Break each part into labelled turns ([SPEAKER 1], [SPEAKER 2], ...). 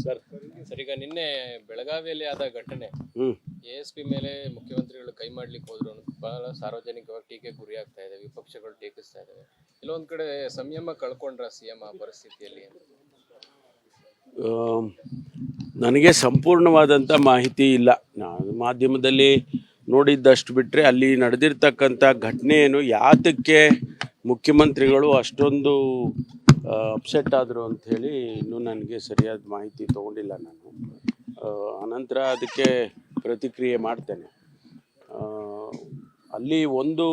[SPEAKER 1] Sir ಈಗ ನಿನ್ನೆ ಬೆಳಗಾವಿಯಲ್ಲಿ ಆದ ಘಟನೆ ASP ಮೇಲೆ ಮುಖ್ಯಮಂತ್ರಿಗಳು ಕೈ ಮಾಡ್ಲಿಕ್ಕೆ ಹೋದ್ರು ಬಹಳ ಸಾರ್ವಜನಿಕವಾಗಿ ಟೀಕೆ ಗುರಿ ಆಗ್ತಾ ಇದೆ, ವಿಪಕ್ಷಗಳು ಟೀಕಿಸ್ತಾ ಇದಾವೆ. ಕೆಲವೊಂದ್ ಕಡೆ ಸಂಯಮ ಕಳ್ಕೊಂಡ್ರ CM ಆ ಪರಿಸ್ಥಿತಿಯಲ್ಲಿ?
[SPEAKER 2] ನನಗೆ ಸಂಪೂರ್ಣವಾದಂಥ ಮಾಹಿತಿ ಇಲ್ಲ. ನಾನು ಮಾಧ್ಯಮದಲ್ಲಿ ನೋಡಿದ್ದಷ್ಟು ಬಿಟ್ಟರೆ ಅಲ್ಲಿ ನಡೆದಿರ್ತಕ್ಕಂಥ ಘಟನೆ ಏನು, ಯಾತಕ್ಕೆ ಮುಖ್ಯಮಂತ್ರಿಗಳು ಅಷ್ಟೊಂದು ಅಪ್ಸೆಟ್ ಆದರು ಅಂಥೇಳಿ ಇನ್ನೂ ನನಗೆ ಸರಿಯಾದ ಮಾಹಿತಿ ತೊಗೊಂಡಿಲ್ಲ ನಾನು. ಅನಂತರ ಅದಕ್ಕೆ ಪ್ರತಿಕ್ರಿಯೆ ಮಾಡ್ತೇನೆ. ಅಲ್ಲಿ ಒಂದು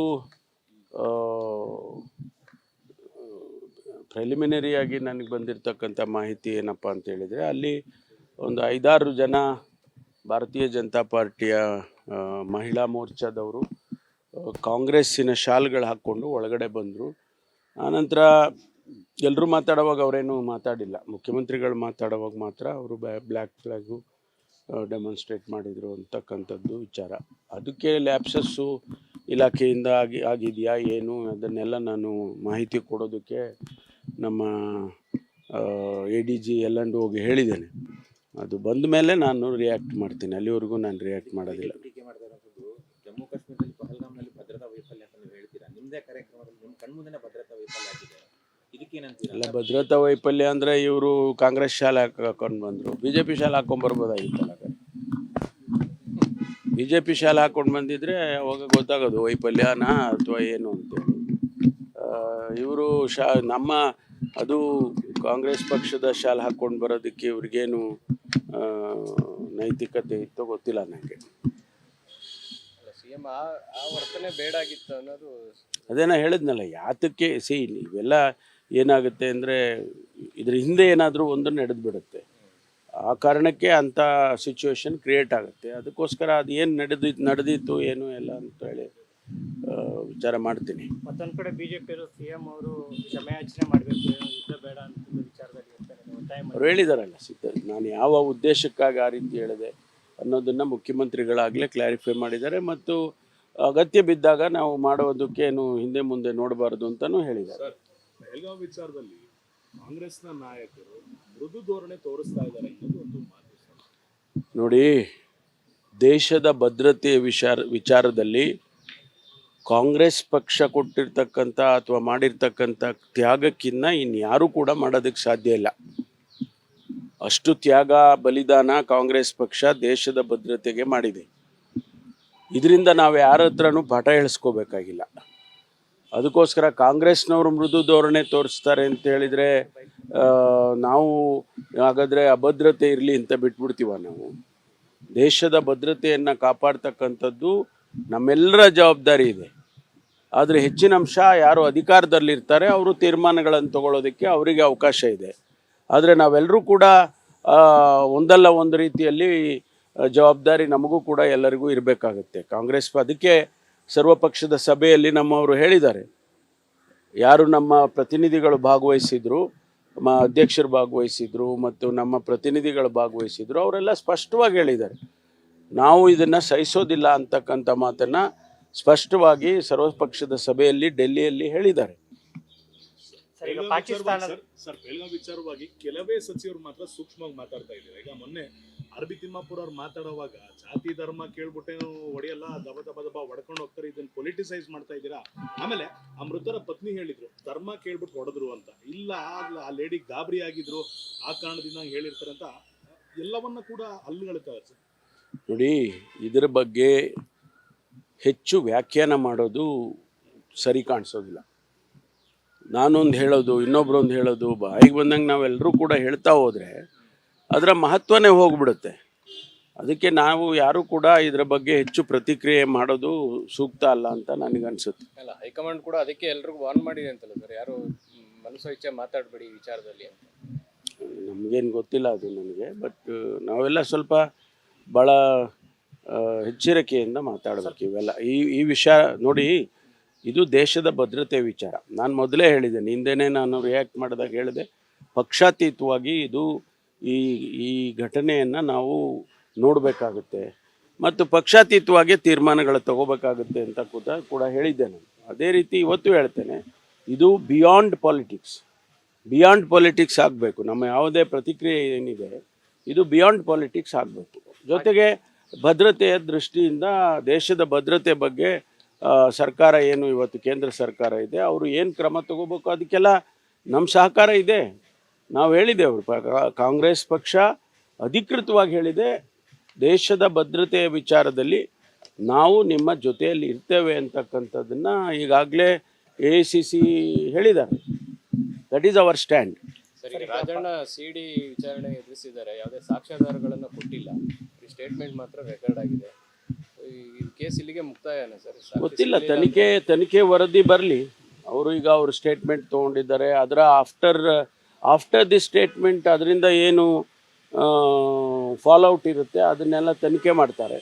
[SPEAKER 2] ಪ್ರಿಲಿಮಿನರಿಯಾಗಿ ನನಗೆ ಬಂದಿರತಕ್ಕಂಥ ಮಾಹಿತಿ ಏನಪ್ಪ ಅಂತ ಹೇಳಿದರೆ, ಅಲ್ಲಿ ಒಂದು 5-6 ಜನ ಭಾರತೀಯ ಜನತಾ ಪಾರ್ಟಿಯ ಮಹಿಳಾ ಮೋರ್ಚಾದವರು ಕಾಂಗ್ರೆಸ್ಸಿನ ಶಾಲ್ಗಳು ಹಾಕ್ಕೊಂಡು ಒಳಗಡೆ ಬಂದರು. ಆನಂತರ ಎಲ್ಲರೂ ಮಾತಾಡುವಾಗ ಅವರೇನು ಮಾತಾಡಿಲ್ಲ, ಮುಖ್ಯಮಂತ್ರಿಗಳು ಮಾತಾಡುವಾಗ ಮಾತ್ರ ಅವರು ಬ್ಲ್ಯಾಕ್ ಫ್ಲ್ಯಾಗು ಡೆಮಾನ್ಸ್ಟ್ರೇಟ್ ಮಾಡಿದರು ಅಂತಕ್ಕಂಥದ್ದು ವಿಚಾರ. ಅದಕ್ಕೆ ಲ್ಯಾಪ್ಸಸ್ಸು ಇಲಾಖೆಯಿಂದ ಆಗಿದೆಯಾ ಏನು ಅದನ್ನೆಲ್ಲ ನಾನು ಮಾಹಿತಿ ಕೊಡೋದಕ್ಕೆ ನಮ್ಮ ADG ಎಲ್ಲಂಡು ಹೋಗಿ ಹೇಳಿದ್ದೇನೆ. ಅದು ಬಂದ ಮೇಲೆ ನಾನು ರಿಯಾಕ್ಟ್ ಮಾಡ್ತೀನಿ, ಅಲ್ಲಿವರೆಗೂ ನಾನು ರಿಯಾಕ್ಟ್ ಮಾಡೋದಿಲ್ಲ.
[SPEAKER 3] ಜಮ್ಮು ಕಾಶ್ಮೀರದಲ್ಲಿ ಪಹಲ್ಗಾಮ್ನಲ್ಲಿ ಭದ್ರತಾ ವೈಫಲ್ಯ ಅಂತ ನೀವು ಹೇಳ್ತೀರಾ, ನಿಮ್ಮದೇ ಕಾರ್ಯಕ್ರಮದಲ್ಲಿ ನಿಮ್ಮ ಕಣ್ಮುಂದೆನೇ ಭದ್ರತಾ ವೈಫಲ್ಯ ಆಗಿದೆ, ಇದಕ್ಕೇನಂತೀರಾ?
[SPEAKER 2] ಅಲ್ಲ, ಭದ್ರತಾ ವೈಫಲ್ಯ ಅಂದರೆ ಇವರು ಕಾಂಗ್ರೆಸ್ ಶಾಲೆ ಹಾಕೊಂಡು ಬಂದರು, BJP ಶಾಲೆ ಹಾಕೊಂಡ್ಬರ್ಬೋದಾಗಿತ್ತಲ್ಲ. BJP ಶಾಲೆ ಹಾಕೊಂಡು ಬಂದಿದ್ರೆ ಅವಾಗ ಗೊತ್ತಾಗೋದು ವೈಫಲ್ಯನ ಅಥವಾ ಏನು ಅಂತೇಳಿ. ಇವರು ನಮ್ಮ ಅದು ಕಾಂಗ್ರೆಸ್ ಪಕ್ಷದ ಶಾಲೆ ಹಾಕ್ಕೊಂಡು ಬರೋದಕ್ಕೆ ಇವ್ರಿಗೇನು ನೈತಿಕತೆ ಇತ್ತೋ ಗೊತ್ತಿಲ್ಲ ನನಗೆ.
[SPEAKER 1] CM ಆ ವರ್ತನೆ ಬೇಡ ಆಗಿತ್ತು ಅನ್ನೋದು
[SPEAKER 2] ಅದೇನೋ ಹೇಳಿದ್ನಲ್ಲ. ಯಾತಕ್ಕೆ ಇವೆಲ್ಲ ಏನಾಗುತ್ತೆ ಅಂದರೆ ಇದ್ರ ಹಿಂದೆ ಏನಾದರೂ ಒಂದು ನಡೆದು ಬಿಡುತ್ತೆ, ಆ ಕಾರಣಕ್ಕೆ ಅಂಥ ಸಿಚುವೇಶನ್ ಕ್ರಿಯೇಟ್ ಆಗುತ್ತೆ. ಅದಕ್ಕೋಸ್ಕರ ಅದು ಏನು ನಡೆದಿತ್ತು ಏನು ಎಲ್ಲ ಅಂತೇಳಿ ವಿಚಾರ ಮಾಡ್ತೀನಿ.
[SPEAKER 4] ಮತ್ತೊಂದು ಕಡೆ BJP CM ಅವರು ಕ್ಷಮೆಯಾಚನೆ ಮಾಡಬೇಕು, ಯುದ್ಧ ಬೇಡ ಅಂತ ವಿಚಾರದಲ್ಲಿ
[SPEAKER 2] ಅವ್ರು ಹೇಳಿದಾರಲ್ಲ, ನಾನು ಯಾವ ಉದ್ದೇಶಕ್ಕಾಗಿ ಆ ರೀತಿ ಹೇಳಿದೆ ಅನ್ನೋದನ್ನು ಮುಖ್ಯಮಂತ್ರಿಗಳಾಗಲೇ ಕ್ಲಾರಿಫೈ ಮಾಡಿದ್ದಾರೆ. ಮತ್ತು ಅಗತ್ಯ ಬಿದ್ದಾಗ ನಾವು ಮಾಡೋದಕ್ಕೇನು ಹಿಂದೆ ಮುಂದೆ ನೋಡಬಾರ್ದು ಅಂತಲೂ ಹೇಳಿದ್ದಾರೆ.
[SPEAKER 5] ಬೆಳಗಾವಿ ವಿಚಾರದಲ್ಲಿ ಕಾಂಗ್ರೆಸ್ನ ನಾಯಕರು ಮೃದು ಧೋರಣೆ ತೋರಿಸ್ತಾ ಇದ್ದಾರೆ ಅನ್ನೋದು ಒಂದು ಮಾತು.
[SPEAKER 2] ನೋಡಿ, ದೇಶದ ಭದ್ರತೆಯ ವಿಚಾರದಲ್ಲಿ ಕಾಂಗ್ರೆಸ್ ಪಕ್ಷ ಕೊಟ್ಟಿರ್ತಕ್ಕಂಥ ಅಥವಾ ಮಾಡಿರ್ತಕ್ಕಂಥ ತ್ಯಾಗಕ್ಕಿಂತ ಇನ್ಯಾರೂ ಕೂಡ ಮಾಡೋದಕ್ಕೆ ಸಾಧ್ಯ ಇಲ್ಲ. ಅಷ್ಟು ತ್ಯಾಗ ಬಲಿದಾನ ಕಾಂಗ್ರೆಸ್ ಪಕ್ಷ ದೇಶದ ಭದ್ರತೆಗೆ ಮಾಡಿದೆ. ಇದರಿಂದ ನಾವು ಯಾರ ಹತ್ರನೂ ಪಾಠ ಹೇಳಿಸ್ಕೋಬೇಕಾಗಿಲ್ಲ. ಅದಕ್ಕೋಸ್ಕರ ಕಾಂಗ್ರೆಸ್ನವರು ಮೃದು ಧೋರಣೆ ತೋರಿಸ್ತಾರೆ ಅಂತ ಹೇಳಿದರೆ ನಾವು ಹಾಗಾದರೆ ಅಭದ್ರತೆ ಇರಲಿ ಅಂತ ಬಿಟ್ಬಿಡ್ತೀವ ನಾವು? ದೇಶದ ಭದ್ರತೆಯನ್ನು ಕಾಪಾಡ್ತಕ್ಕಂಥದ್ದು ನಮ್ಮೆಲ್ಲರ ಜವಾಬ್ದಾರಿ ಇದೆ. ಆದರೆ ಹೆಚ್ಚಿನ ಅಂಶ ಯಾರು ಅಧಿಕಾರದಲ್ಲಿರ್ತಾರೆ ಅವರು ತೀರ್ಮಾನಗಳನ್ನು ತಗೊಳ್ಳೋದಕ್ಕೆ ಅವರಿಗೆ ಅವಕಾಶ ಇದೆ. ಆದರೆ ನಾವೆಲ್ಲರೂ ಕೂಡ ಒಂದಲ್ಲ ಒಂದು ರೀತಿಯಲ್ಲಿ ಜವಾಬ್ದಾರಿ ನಮಗೂ ಕೂಡ ಎಲ್ಲರಿಗೂ ಇರಬೇಕಾಗುತ್ತೆ. ಕಾಂಗ್ರೆಸ್ ಅದಕ್ಕೆ ಸರ್ವಪಕ್ಷದ ಸಭೆಯಲ್ಲಿ ನಮ್ಮವರು ಹೇಳಿದ್ದಾರೆ, ಯಾರು ನಮ್ಮ ಪ್ರತಿನಿಧಿಗಳು ಭಾಗವಹಿಸಿದ್ರು, ನಮ್ಮ ಅಧ್ಯಕ್ಷರು ಭಾಗವಹಿಸಿದ್ರು ಮತ್ತು ನಮ್ಮ ಪ್ರತಿನಿಧಿಗಳು ಭಾಗವಹಿಸಿದ್ರು, ಅವರೆಲ್ಲ ಸ್ಪಷ್ಟವಾಗಿ ಹೇಳಿದ್ದಾರೆ, ನಾವು ಇದನ್ನು ಸಹಿಸೋದಿಲ್ಲ ಅಂತಕ್ಕಂಥ ಮಾತನ್ನು ಸ್ಪಷ್ಟವಾಗಿ ಸರ್ವಪಕ್ಷದ ಸಭೆಯಲ್ಲಿ ಡೆಲ್ಲಿಯಲ್ಲಿ ಹೇಳಿದ್ದಾರೆ.
[SPEAKER 5] ಸರ್, ಬೆಳಗಾವಿ ವಿಚಾರವಾಗಿ ಕೆಲವೇ ಸಚಿವರು ಮಾತ್ರ ಸೂಕ್ಷ್ಮವಾಗಿ ಮಾತಾಡ್ತಾ ಇದ್ದಾರೆ. ಈಗ ಮೊನ್ನೆ ಅರಬಿ ತಿಮ್ಮಾಪುರ ಅವ್ರು ಮಾತಾಡುವಾಗ ಜಾತಿ ಧರ್ಮ ಕೇಳ್ಬಿಟ್ಟೇನು ಹೊಡೆಯಲ್ಲ, ದಬ ದಬ ದಬ ಹೊಡ್ಕೊಂಡು ಹೋಗ್ತಾರೆ, ಇದನ್ನ ಪೊಲಿಟಿಸೈಸ್ ಮಾಡ್ತಾ ಇದ್ದೀರಾ. ಆಮೇಲೆ ಆ ಮೃತರ ಪತ್ನಿ ಹೇಳಿದ್ರು ಧರ್ಮ ಕೇಳ್ಬಿಟ್ಟು ಹೊಡೆದ್ರು ಅಂತ. ಇಲ್ಲ, ಆ ಲೇಡಿ ಗಾಬರಿ ಆಗಿದ್ರು, ಆ ಕಾರಣದಿಂದ ಹೇಳಿರ್ತಾರೆ ಅಂತ ಎಲ್ಲವನ್ನ ಕೂಡ ಅಲ್ಲುಗಳ್ತಾರೆ. ಸರ್
[SPEAKER 2] ನೋಡಿ, ಇದರ ಬಗ್ಗೆ ಹೆಚ್ಚು ವ್ಯಾಖ್ಯಾನ ಮಾಡೋದು ಸರಿ ಕಾಣಿಸೋದಿಲ್ಲ. ನಾನೊಂದು ಹೇಳೋದು, ಇನ್ನೊಬ್ರೊಂದು ಹೇಳೋದು, ಬಾಯಿಗೆ ಬಂದಂಗೆ ನಾವೆಲ್ಲರೂ ಕೂಡ ಹೇಳ್ತಾ ಹೋದರೆ ಅದರ ಮಹತ್ವನೇ ಹೋಗ್ಬಿಡುತ್ತೆ. ಅದಕ್ಕೆ ನಾವು ಯಾರೂ ಕೂಡ ಇದರ ಬಗ್ಗೆ ಹೆಚ್ಚು ಪ್ರತಿಕ್ರಿಯೆ ಮಾಡೋದು ಸೂಕ್ತ ಅಲ್ಲ ಅಂತ ನನಗನ್ಸುತ್ತೆ.
[SPEAKER 1] ಅಲ್ಲ, ಹೈಕಮಾಂಡ್ ಕೂಡ ಅದಕ್ಕೆ ಎಲ್ರಿಗೂ ವಾರ್ನ್ ಮಾಡಿದೆ ಅಂತಲ್ಲ ಸರ್, ಯಾರು ಮನಸ್ಸು ಇಚ್ಛೆ ಮಾತಾಡಬೇಡಿ ಈ ವಿಚಾರದಲ್ಲಿ ಅಂತ.
[SPEAKER 2] ನಮಗೇನು ಗೊತ್ತಿಲ್ಲ ಅದು ನನಗೆ. ಬಟ್ ನಾವೆಲ್ಲ ಸ್ವಲ್ಪ ಭಾಳ ಎಚ್ಚರಿಕೆಯಿಂದ ಮಾತಾಡಬೇಕು ಇವೆಲ್ಲ. ಈ ವಿಷಯ ನೋಡಿ, ಇದು ದೇಶದ ಭದ್ರತೆ ವಿಚಾರ. ನಾನು ಮೊದಲೇ ಹೇಳಿದ್ದೇನೆ, ಹಿಂದೆನೇ ನಾನು ರಿಯಾಕ್ಟ್ ಮಾಡಿದಾಗ ಹೇಳಿದೆ, ಪಕ್ಷಾತೀತವಾಗಿ ಇದು ಈ ಘಟನೆಯನ್ನು ನಾವು ನೋಡಬೇಕಾಗುತ್ತೆ ಮತ್ತು ಪಕ್ಷಾತೀತವಾಗಿ ತೀರ್ಮಾನಗಳು ತಗೋಬೇಕಾಗುತ್ತೆ ಅಂತ ಕೂಡ ಹೇಳಿದ್ದೆ ನಾನು. ಅದೇ ರೀತಿ ಇವತ್ತು ಹೇಳ್ತೇನೆ, ಇದು ಬಿಯಾಂಡ್ ಪಾಲಿಟಿಕ್ಸ್. ಬಿಯಾಂಡ್ ಪಾಲಿಟಿಕ್ಸ್ ಆಗಬೇಕು. ನಮ್ಮ ಯಾವುದೇ ಪ್ರತಿಕ್ರಿಯೆ ಏನಿದೆ ಇದು ಬಿಯಾಂಡ್ ಪಾಲಿಟಿಕ್ಸ್ ಆಗಬೇಕು. ಜೊತೆಗೆ ಭದ್ರತೆಯ ದೃಷ್ಟಿಯಿಂದ ದೇಶದ ಭದ್ರತೆ ಬಗ್ಗೆ ಸರ್ಕಾರ ಏನು ಇವತ್ತು ಕೇಂದ್ರ ಸರ್ಕಾರ ಇದೆ ಅವರು ಏನು ಕ್ರಮ ತಗೋಬೇಕು ಅದಕ್ಕೆಲ್ಲ ನಮ್ಮ ಸಹಕಾರ ಇದೆ. ನಾವು ಹೇಳಿದೆವು, ಕಾಂಗ್ರೆಸ್ ಪಕ್ಷ ಅಧಿಕೃತವಾಗಿ ಹೇಳಿದೆ, ದೇಶದ ಭದ್ರತೆಯ ವಿಚಾರದಲ್ಲಿ ನಾವು ನಿಮ್ಮ ಜೊತೆಯಲ್ಲಿ ಇರ್ತೇವೆ ಅಂತಕ್ಕಂಥದ್ದನ್ನು ಈಗಾಗಲೇ AICC ಹೇಳಿದ್ದಾರೆ. That is our stand.
[SPEAKER 1] ಸರಿ, ರಾಜಣ್ಣ CD ವಿಚಾರಣೆ ಎದುರಿಸಿದ್ದಾರೆ, ಯಾವುದೇ ಸಾಕ್ಷ್ಯಾಧಾರಗಳನ್ನು ಕೊಟ್ಟಿಲ್ಲ, ಈ ಸ್ಟೇಟ್ಮೆಂಟ್ ಮಾತ್ರ ರೆಕಾರ್ಡ್ ಆಗಿದೆ. ಈ ಕೇಸ್ ಇಲ್ಲಿಗೆ ಮುಕ್ತಾಯನೇ ಸರ್?
[SPEAKER 2] ಗೊತ್ತಿಲ್ಲ, ತನಿಖೆ ವರದಿ ಬರಲಿ. ಅವರು ಈಗ ಅವ್ರ ಸ್ಟೇಟ್ಮೆಂಟ್ ತೊಗೊಂಡಿದ್ದಾರೆ. ಅದರ ಆಫ್ಟರ್ ದಿ ಸ್ಟೇಟ್ಮೆಂಟ್ ಅದರಿಂದ ಏನು ಫಾಲೋಔಟ್ ಇರುತ್ತೆ ಅದನ್ನೆಲ್ಲ ತನಿಖೆ ಮಾಡ್ತಾರೆ.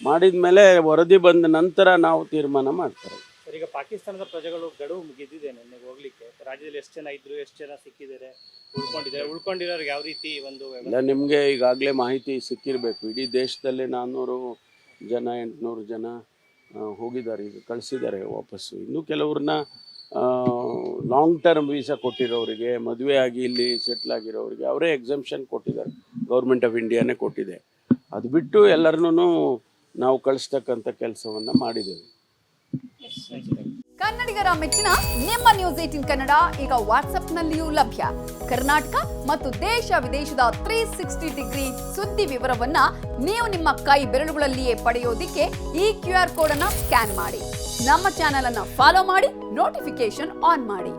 [SPEAKER 2] ಮಾಡಿದ ಮೇಲೆ ವರದಿ ಬಂದ ನಂತರ ನಾವು ತೀರ್ಮಾನ ಮಾಡ್ತಾರೆ.
[SPEAKER 4] ಸರ್, ಈಗ ಪಾಕಿಸ್ತಾನದ ಪ್ರಜೆಗಳು ಗಡುವು ಮುಗಿದಿದೆ ನಿನ್ನೆ ಹೋಗ್ಲಿಕ್ಕೆ. ರಾಜ್ಯದಲ್ಲಿ ಎಷ್ಟು ಜನ ಇದ್ರು, ಎಷ್ಟು ಜನ ಸಿಕ್ಕಿದ್ದಾರೆ, ಉಳ್ಕೊಂಡಿರೋರಿಗೆ ಯಾವ ರೀತಿ ಒಂದು
[SPEAKER 2] ಇಲ್ಲ, ನಿಮಗೆ ಈಗಾಗಲೇ ಮಾಹಿತಿ ಸಿಕ್ಕಿರಬೇಕು. ಇಡೀ ದೇಶದಲ್ಲೇ 400 ಜನ 800 ಜನ ಹೋಗಿದ್ದಾರೆ, ಈಗ ಕಳಿಸಿದ್ದಾರೆ ವಾಪಸ್ಸು. ಇನ್ನೂ ಕೆಲವ್ರನ್ನ ಲಾಂಗ್ ಟರ್ಮ್ ವೀಸಾ ಕೊಟ್ಟಿರೋರಿಗೆ, ಮದುವೆ ಆಗಿ ಇಲ್ಲಿ ಸೆಟ್ಲ್ ಆಗಿರೋರಿಗೆ ಅವರೇ ಎಕ್ಸಂಪ್ಷನ್ ಕೊಟ್ಟಿದ್ದಾರೆ. ಗೌರ್ಮೆಂಟ್ ಆಫ್ ಇಂಡಿಯಾನೇ ಕೊಟ್ಟಿದೆ. ಅದು ಬಿಟ್ಟು ಎಲ್ಲರನ್ನೂ ನಾವು ಕಳಿಸ್ತಕ್ಕಂಥ ಕೆಲಸವನ್ನು ಮಾಡಿದ್ದೇವೆ.
[SPEAKER 6] ಕನ್ನಡಿಗರ ಮೆಚ್ಚಿನ ನಿಮ್ಮ ನ್ಯೂಸ್ 18 ಕನ್ನಡ ಈಗ ವಾಟ್ಸ್ಆಪ್ನಲ್ಲಿಯೂ ಲಭ್ಯ. ಕರ್ನಾಟಕ ಮತ್ತು ದೇಶ ವಿದೇಶದ 360 ಡಿಗ್ರಿ ಸುದ್ದಿ ವಿವರವನ್ನ ನೀವು ನಿಮ್ಮ ಕೈ ಬೆರಳುಗಳಲ್ಲಿಯೇ ಪಡೆಯೋದಿಕ್ಕೆ ಈ QR ಕೋಡ್ ಅನ್ನ ಸ್ಕ್ಯಾನ್ ಮಾಡಿ. ನಮ್ಮ ಚಾನೆಲ್ ಅನ್ನ ಫಾಲೋ ಮಾಡಿ, ನೋಟಿಫಿಕೇಶನ್ ಆನ್ ಮಾಡಿ.